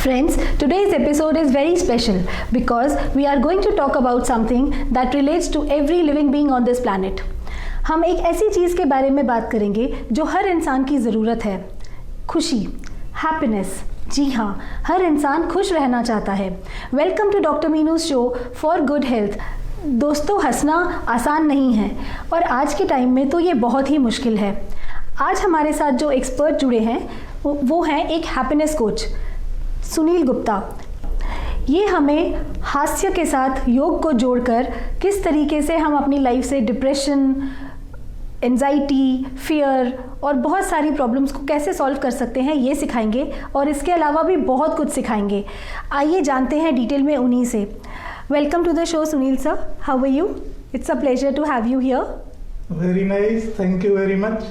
Friends, today's episode is very special because we are going to talk about something that relates to every living being on this planet. हम एक ऐसी चीज़ के बारे में बात करेंगे जो हर इंसान की ज़रूरत है, खुशी, हैप्पीनेस। जी हाँ, हर इंसान खुश रहना चाहता है। Welcome to doctor Meenu's show for good health. दोस्तों, हंसना आसान नहीं है और आज के टाइम में तो ये बहुत ही मुश्किल है। आज हमारे साथ जो एक्सपर्ट जुड़े हैं वो हैं एक हैप्पीनेस कोच सुनील गुप्ता। ये हमें हास्य के साथ योग को जोड़कर किस तरीके से हम अपनी लाइफ से डिप्रेशन, एंजाइटी, फियर और बहुत सारी प्रॉब्लम्स को कैसे सॉल्व कर सकते हैं ये सिखाएंगे और इसके अलावा भी बहुत कुछ सिखाएंगे। आइए जानते हैं डिटेल में उन्हीं से। Welcome to the show Sunil sir, how are you? It's a pleasure to have you here. Very nice, thank you very much.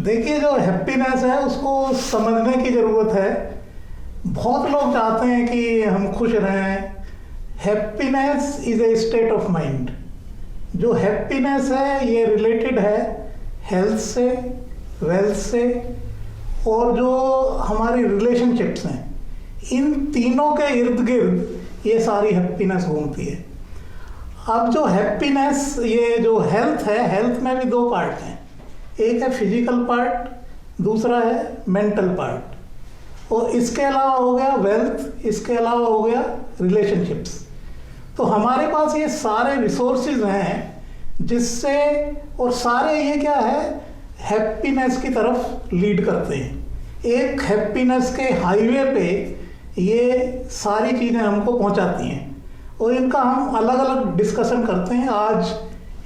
देखिए, जो हैप्पीनेस है उसको समझने की ज़रूरत है। बहुत लोग चाहते हैं कि हम खुश रहें। Happiness is a state of mind. जो हैप्पीनेस है ये रिलेटेड है हेल्थ से, वेल्थ से और जो हमारी रिलेशनशिप्स हैं, इन तीनों के इर्द गिर्द ये सारी हैप्पीनेस घूमती है। अब जो हैप्पीनेस, ये जो हेल्थ है, हेल्थ में भी दो पार्ट हैं। एक है फिजिकल पार्ट, दूसरा है मेंटल पार्ट। और इसके अलावा हो गया वेल्थ, इसके अलावा हो गया रिलेशनशिप्स। तो हमारे पास ये सारे रिसोर्सेज हैं जिससे, और सारे ये क्या है, हैप्पीनेस की तरफ लीड करते हैं। एक हैप्पीनेस के हाईवे पे ये सारी चीज़ें हमको पहुंचाती हैं और इनका हम अलग अलग डिस्कशन करते हैं। आज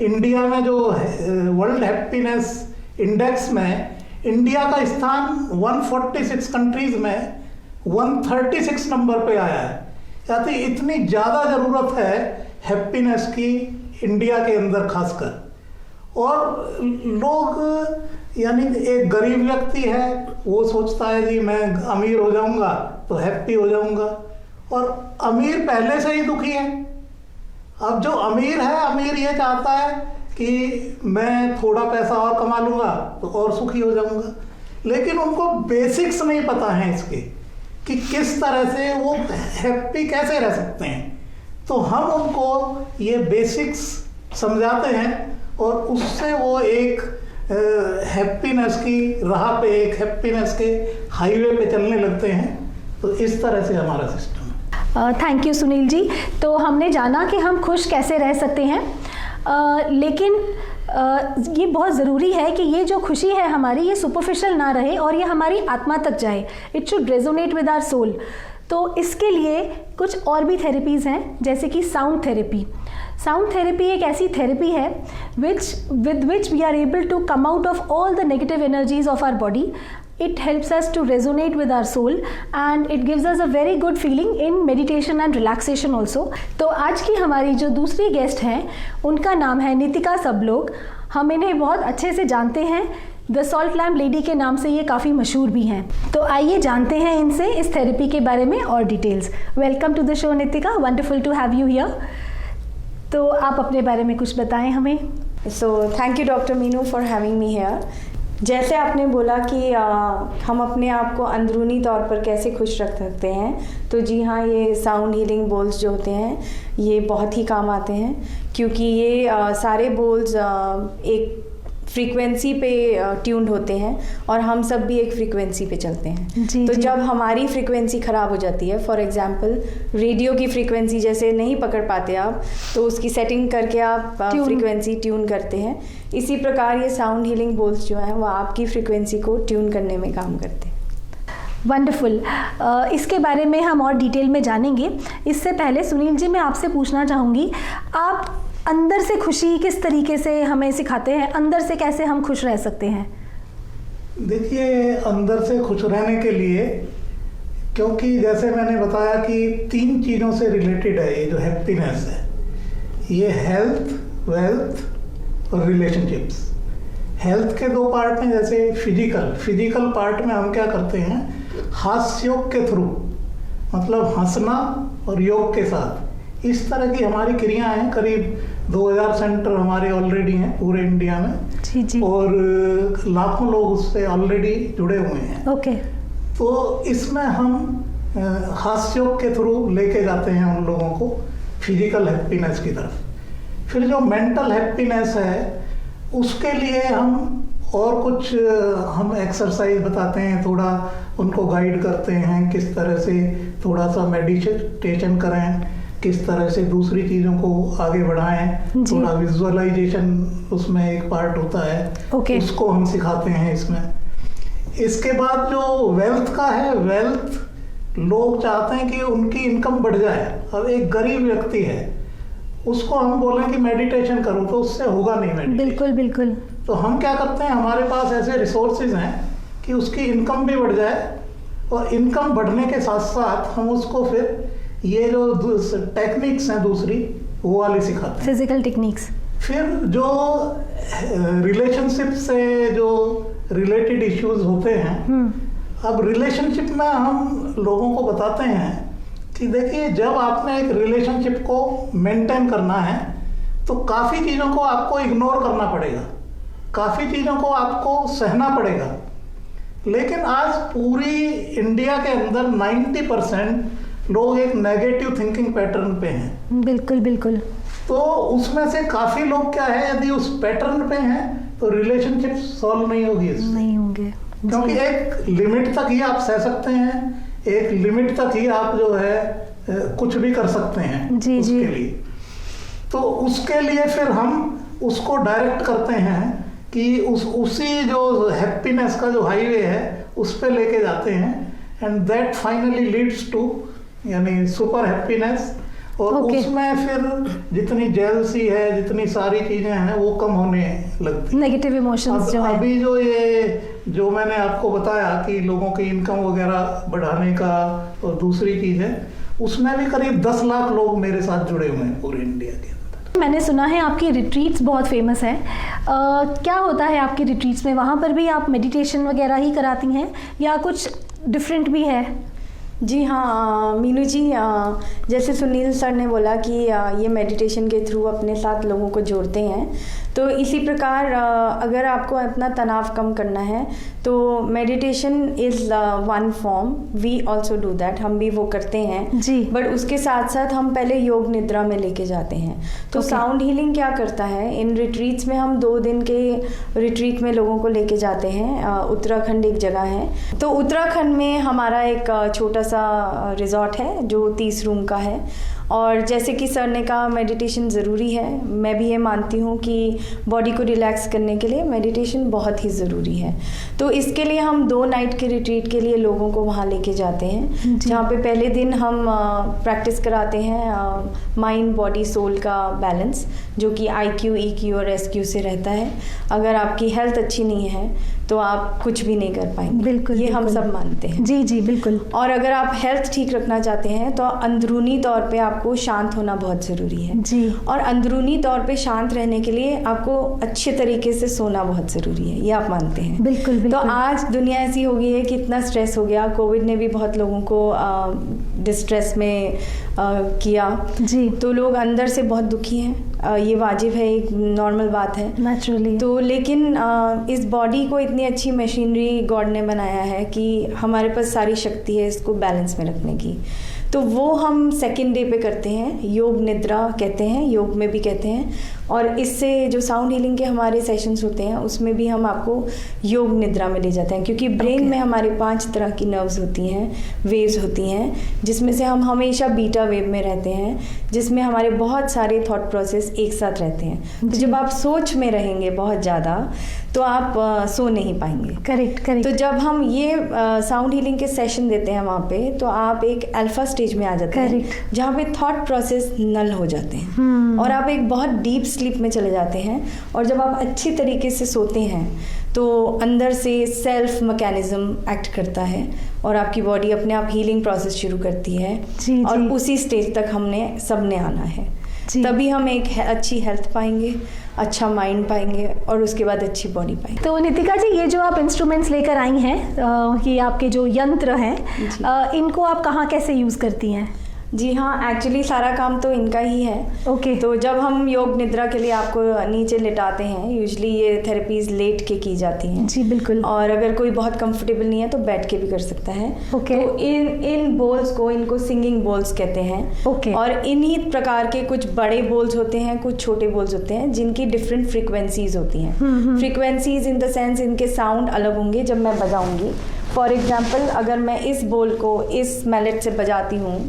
इंडिया में जो वर्ल्ड हैप्पीनेस इंडेक्स में इंडिया का स्थान 146 कंट्रीज़ में 136 नंबर पे आया है। यानी इतनी ज़्यादा ज़रूरत है हैप्पीनेस की इंडिया के अंदर खासकर। और लोग, यानी एक गरीब व्यक्ति है वो सोचता है जी मैं अमीर हो जाऊंगा तो हैप्पी हो जाऊंगा, और अमीर पहले से ही दुखी है। अब जो अमीर है, अमीर ये चाहता है कि मैं थोड़ा पैसा और कमा लूँगा तो और सुखी हो जाऊँगा, लेकिन उनको बेसिक्स नहीं पता है इसके कि किस तरह से वो हैप्पी कैसे रह सकते हैं। तो हम उनको ये बेसिक्स समझाते हैं और उससे वो एक हैप्पीनेस की राह पे, एक हैप्पीनेस के हाईवे पे चलने लगते हैं। तो इस तरह से हमारा सिस्टम है। Thank you Sunil ji. तो हमने जाना कि हम खुश कैसे रह सकते हैं, लेकिन ये बहुत ज़रूरी है कि ये जो खुशी है हमारी, ये सुपरफिशियल ना रहे और ये हमारी आत्मा तक जाए। It should resonate with our soul. तो इसके लिए कुछ और भी थेरेपीज़ हैं, जैसे कि साउंड थेरेपी। साउंड थेरेपी एक ऐसी थेरेपी है with which we are able to come out of all the negative energies of our body. It helps us to resonate with our soul and it gives us a very good feeling in meditation and relaxation also. तो आज की हमारी जो दूसरी guest हैं उनका नाम है नितिका सबलोग। हम इन्हें बहुत अच्छे से जानते हैं, द सॉल्ट लैम्प लेडी के नाम से ये काफ़ी मशहूर भी हैं। तो आइए जानते हैं इनसे इस थेरेपी के बारे में और details. Welcome to the show Nitika, wonderful to have you here. तो आप अपने बारे में कुछ बताएं हमें। So thank you doctor Meenu for having me here. जैसे आपने बोला कि हम अपने आप को अंदरूनी तौर पर कैसे खुश रख सकते हैं, तो जी हाँ, ये साउंड हीलिंग बोल्स जो होते हैं ये बहुत ही काम आते हैं, क्योंकि ये सारे बोल्स एक फ्रीक्वेंसी पे ट्यून्ड होते हैं और हम सब भी एक फ्रीक्वेंसी पे चलते हैं। तो जब हमारी फ्रीक्वेंसी ख़राब हो जाती है, फॉर एग्जांपल रेडियो की फ्रीक्वेंसी जैसे नहीं पकड़ पाते आप, तो उसकी सेटिंग करके आप फ्रीक्वेंसी ट्यून करते हैं। इसी प्रकार ये साउंड हीलिंग बोल्स जो हैं वो आपकी फ्रीक्वेंसी को ट्यून करने में काम करते हैं। वंडरफुल। इसके बारे में हम और डिटेल में जानेंगे। इससे पहले सुनील जी, मैं आपसे पूछना चाहूँगी, आप अंदर से खुशी किस तरीके से हमें सिखाते हैं? अंदर से कैसे हम खुश रह सकते हैं? देखिए, अंदर से खुश रहने के लिए, क्योंकि जैसे मैंने बताया कि 3 चीज़ों से रिलेटेड है ये जो हैप्पीनेस है, ये हेल्थ, वेल्थ और रिलेशनशिप्स। हेल्थ के 2 पार्ट हैं, जैसे फिजिकल पार्ट में हम क्या करते हैं, हास्य योग के थ्रू, मतलब हंसना और योग के साथ, इस तरह की हमारी क्रियाएं हैं। करीब 2000 सेंटर हमारे ऑलरेडी हैं पूरे इंडिया में। जी। और लाखों लोग उससे ऑलरेडी जुड़े हुए हैं। ओके। तो इसमें हम हास्यों के थ्रू लेके जाते हैं उन लोगों को फिजिकल हैप्पीनेस की तरफ। फिर जो मेंटल हैप्पीनेस है उसके लिए हम और कुछ हम एक्सरसाइज बताते हैं, थोड़ा उनको गाइड करते हैं किस तरह से थोड़ा सा मेडिटेशन करें, किस तरह से दूसरी चीज़ों को आगे बढ़ाएं, थोड़ा विजुअलाइजेशन उसमें एक पार्ट होता है, उसको हम सिखाते हैं इसमें। इसके बाद जो वेल्थ का है, वेल्थ लोग चाहते हैं कि उनकी इनकम बढ़ जाए। अब एक गरीब व्यक्ति है, उसको हम बोलें कि मेडिटेशन करो तो उससे होगा नहीं मेडिटेशन। बिल्कुल बिल्कुल। तो हम क्या करते हैं, हमारे पास ऐसे रिसोर्सेज हैं कि उसकी इनकम भी बढ़ जाए, और इनकम बढ़ने के साथ साथ हम उसको फिर ये जो टेक्निक्स हैं दूसरी वो वाली सिखाते हैं, फिजिकल टेक्निक्स। फिर जो रिलेशनशिप से जो रिलेटेड इश्यूज होते हैं, अब रिलेशनशिप में हम लोगों को बताते हैं कि देखिए जब आपने एक रिलेशनशिप को मेंटेन करना है तो काफ़ी चीज़ों को आपको इग्नोर करना पड़ेगा, काफ़ी चीज़ों को आपको सहना पड़ेगा। लेकिन आज पूरी इंडिया के अंदर 90% लोग एक नेगेटिव थिंकिंग पैटर्न पे हैं। बिल्कुल बिल्कुल। तो उसमें से काफ़ी लोग क्या है, यदि उस पैटर्न पे हैं तो रिलेशनशिप सॉल्व नहीं होगी, नहीं होंगे, क्योंकि एक लिमिट तक ही आप सह सकते हैं, एक लिमिट तक ही आप जो है कुछ भी कर सकते हैं जी, उसके जी। लिए। तो उसके लिए फिर हम उसको डायरेक्ट करते हैं कि उसी जो हैप्पीनेस का जो हाईवे है उस पे लेके जाते हैं, and that finally leads to यानी सुपर हैप्पीनेस। और उसमें फिर जितनी जेलसी है, जितनी सारी चीजें हैं वो कम होने लगती, नेगेटिव इमोशंस जो है। अभी जो मैंने आपको बताया कि लोगों की इनकम वगैरह बढ़ाने का और दूसरी चीज है, उसमें भी करीब 10 लाख लोग मेरे साथ जुड़े हुए हैं पूरे इंडिया के अंदर। मैंने सुना है आपकी रिट्रीट्स बहुत फेमस है। क्या होता है आपकी रिट्रीट्स में? वहाँ पर भी आप मेडिटेशन वगैरह ही कराती हैं या कुछ डिफरेंट भी है? जी हाँ मीनू जी, जैसे सुनील सर ने बोला कि ये मेडिटेशन के थ्रू अपने साथ लोगों को जोड़ते हैं, तो इसी प्रकार अगर आपको अपना तनाव कम करना है तो meditation is one form, we also do that, हम भी वो करते हैं जी। बट उसके साथ साथ हम पहले योग निद्रा में लेके जाते हैं। तो साउंड हीलिंग क्या करता है, इन रिट्रीट्स में हम 2 दिन के रिट्रीट में लोगों को लेके जाते हैं। उत्तराखंड एक जगह है, तो उत्तराखंड में हमारा एक छोटा सा रिजॉर्ट है जो 30 रूम का है। और जैसे कि सर ने कहा मेडिटेशन ज़रूरी है, मैं भी ये मानती हूँ कि बॉडी को रिलैक्स करने के लिए मेडिटेशन बहुत ही ज़रूरी है। तो इसके लिए हम 2 नाइट के रिट्रीट के लिए लोगों को वहाँ लेके जाते हैं, जहाँ पे पहले दिन हम प्रैक्टिस कराते हैं माइंड बॉडी सोल का बैलेंस, जो कि IQ, EQ और SQ से रहता है। अगर आपकी हेल्थ अच्छी नहीं है तो आप कुछ भी नहीं कर पाएंगे, बिल्कुल, ये हम बिल्कुल। सब मानते हैं। जी जी बिल्कुल। और अगर आप हेल्थ ठीक रखना चाहते हैं तो अंदरूनी तौर पे आपको शांत होना बहुत ज़रूरी है जी। और अंदरूनी तौर पे शांत रहने के लिए आपको अच्छे तरीके से सोना बहुत ज़रूरी है, ये आप मानते हैं। बिल्कुल बिल्कुल। तो आज दुनिया ऐसी हो गई है कि इतना स्ट्रेस हो गया, कोविड ने भी बहुत लोगों को डिस्ट्रेस में किया जी। तो लोग अंदर से बहुत दुखी हैं, ये वाजिब है, एक नॉर्मल बात है नेचुरली। तो लेकिन इस बॉडी को इतनी अच्छी मशीनरी गॉड ने बनाया है कि हमारे पास सारी शक्ति है इसको बैलेंस में रखने की। तो वो हम सेकेंड डे पे करते हैं, योग निद्रा कहते हैं, योग में भी कहते हैं। और इससे जो साउंड हीलिंग के हमारे सेशंस होते हैं उसमें भी हम आपको योग निद्रा में ले जाते हैं, क्योंकि ब्रेन में हमारे 5 तरह की नर्व्स होती हैं, वेव्स होती हैं, जिसमें से हम हमेशा बीटा वेव में रहते हैं, जिसमें हमारे बहुत सारे थॉट प्रोसेस एक साथ रहते हैं। तो जब आप सोच में रहेंगे बहुत ज़्यादा तो आप सो नहीं पाएंगे। Correct correct. तो जब हम ये साउंड हीलिंग के सेशन देते हैं वहाँ पे, तो आप एक अल्फा स्टेज में आ जाते हैं, जहाँ पे थॉट प्रोसेस नल हो जाते हैं और आप एक बहुत डीप स्लीप में चले जाते हैं। और जब आप अच्छी तरीके से सोते हैं तो अंदर से सेल्फ मैकेनिज्म एक्ट करता है और आपकी बॉडी अपने आप हीलिंग प्रोसेस शुरू करती है। जी, और जी। उसी स्टेज तक हमने सबने आना है, तभी हम एक अच्छी हेल्थ पाएंगे, अच्छा माइंड पाएंगे और उसके बाद अच्छी बॉडी पाएंगे। तो नितिका जी, ये जो आप इंस्ट्रूमेंट्स लेकर आई हैं, ये आपके जो यंत्र हैं, इनको आप कहाँ कैसे यूज़ करती हैं? जी हाँ, एक्चुअली सारा काम तो इनका ही है। ओके। तो जब हम योग निद्रा के लिए आपको नीचे लिटाते हैं, यूजुअली ये थेरेपीज लेट के की जाती हैं। जी बिल्कुल। और अगर कोई बहुत कंफर्टेबल नहीं है तो बैठ के भी कर सकता है। ओके। तो इन बोल्स को, इनको सिंगिंग बोल्स कहते हैं। ओके। और इन्हीं प्रकार के कुछ बड़े बोल्स होते हैं, कुछ छोटे बोल्स होते हैं, जिनकी डिफरेंट फ्रीक्वेंसीज होती हैं। फ्रीक्वेंसीज इन द सेंस इनके साउंड अलग होंगे जब मैं बजाऊंगी। फॉर एग्जाम्पल, अगर मैं इस बोल को इस मैलेट से बजाती हूँ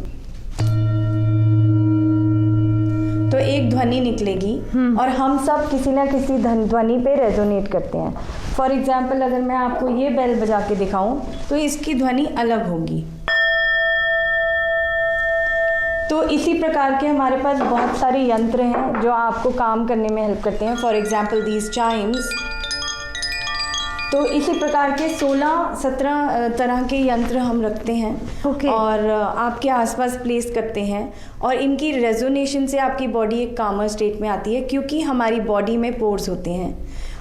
तो एक ध्वनि निकलेगी और हम सब किसी ना किसी ध्वनि पे रेजोनेट करते हैं। फॉर एग्जाम्पल, अगर मैं आपको ये बेल बजा के दिखाऊं तो इसकी ध्वनि अलग होगी। तो इसी प्रकार के हमारे पास बहुत सारे यंत्र हैं जो आपको काम करने में हेल्प करते हैं। For example these Chimes. तो इसी प्रकार के 16-17 तरह के यंत्र हम रखते हैं। Okay. और आपके आसपास प्लेस करते हैं और इनकी रेजोनेशन से आपकी बॉडी एक कामर स्टेट में आती है, क्योंकि हमारी बॉडी में पोर्स होते हैं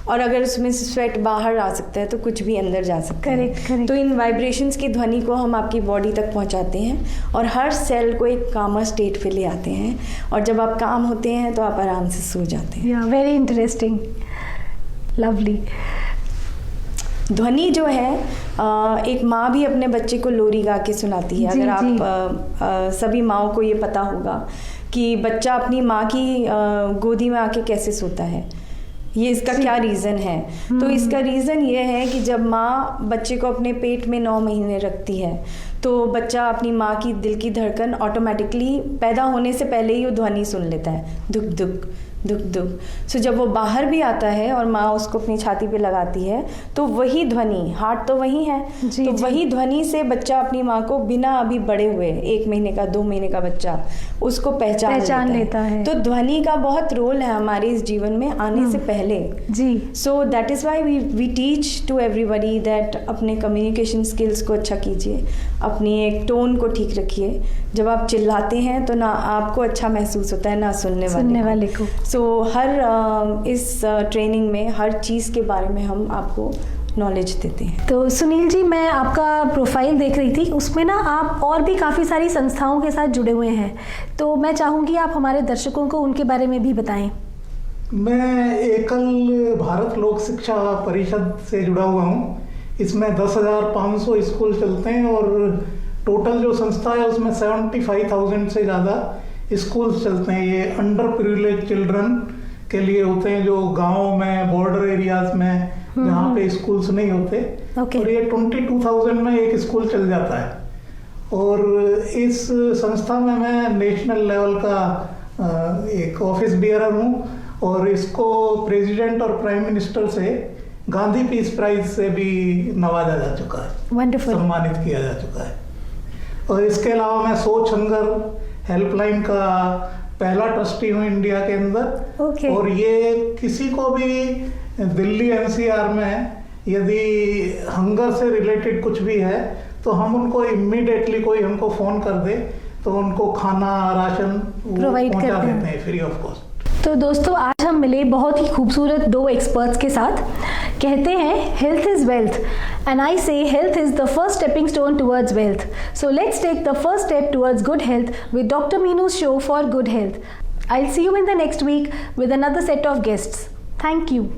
और अगर उसमें से स्वेट बाहर आ सकता है तो कुछ भी अंदर जा सकता है। करेक्ट। तो इन वाइब्रेशंस की ध्वनि को हम आपकी बॉडी तक पहुंचाते हैं और हर सेल को एक कामर स्टेट पे ले आते हैं, और जब आप काम होते हैं तो आप आराम से सो जाते हैं। या वेरी इंटरेस्टिंग, लवली। ध्वनि जो है, एक माँ भी अपने बच्चे को लोरी गा के सुनाती है। अगर आप सभी माँओं को ये पता होगा कि बच्चा अपनी माँ की गोदी में आके कैसे सोता है, ये इसका क्या रीज़न है। तो इसका रीज़न ये है कि जब माँ बच्चे को अपने पेट में 9 महीने रखती है तो बच्चा अपनी माँ की दिल की धड़कन ऑटोमेटिकली पैदा होने से पहले ही वो ध्वनि सुन लेता है, दुख दुख दुख दुख। सो जब वो बाहर भी आता है और माँ उसको अपनी छाती पे लगाती है तो वही ध्वनि, हार्ट तो वही है, तो वही ध्वनि से बच्चा अपनी माँ को बिना अभी बड़े हुए 1 महीने का 2 महीने का बच्चा उसको पहचान लेता है। तो ध्वनि का बहुत रोल है हमारे इस जीवन में आने से पहले। जी। So that is why we teach to everybody that अपने कम्युनिकेशन स्किल्स को अच्छा कीजिए, अपनी एक टोन को ठीक रखिए। जब आप चिल्लाते हैं तो ना आपको अच्छा महसूस होता है ना सुनने वाले को। सो हर इस ट्रेनिंग में हर चीज़ के बारे में हम आपको नॉलेज देते हैं। तो सुनील जी, मैं आपका प्रोफाइल देख रही थी, उसमें ना आप और भी काफ़ी सारी संस्थाओं के साथ जुड़े हुए हैं, तो मैं चाहूँगी आप हमारे दर्शकों को उनके बारे में भी बताएं। मैं एकल भारत लोक शिक्षा परिषद से जुड़ा हुआ हूँ। इसमें 10,500 स्कूल चलते हैं और टोटल जो संस्था है उसमें 75,000 से ज़्यादा स्कूल्स चलते हैं। ये अंडर प्रिविलेज चिल्ड्रन के लिए होते हैं, जो गाँव में, बॉर्डर एरियाज में जहाँ पे स्कूल्स नहीं होते। Okay. और ये 22,000 में एक स्कूल चल जाता है। और इस संस्था में मैं नेशनल लेवल का एक ऑफिस बियरर हूँ और इसको प्रेसिडेंट और प्राइम मिनिस्टर से गांधी पीस प्राइज से भी नवाजा जा चुका है, वंडरफुल, सम्मानित किया जा चुका है। और इसके अलावा मैं सोच हंगर हेल्पलाइन का पहला ट्रस्टी हूँ इंडिया के अंदर। Okay. और ये किसी को भी दिल्ली NCR में यदि हंगर से रिलेटेड कुछ भी है तो हम उनको इमीडिएटली, कोई हमको फ़ोन कर दे तो उनको खाना, राशन प्रोवाइड पहुंचा करते देते हैं फ्री ऑफ कॉस्ट। तो दोस्तों, आज हम मिले बहुत ही खूबसूरत 2 एक्सपर्ट्स के साथ। कहते हैं health is wealth, and I say health is the first stepping stone towards wealth. So let's take the first step towards good health with Dr. Meenu's show for good health. I'll see you in the next week with another set of guests. Thank you.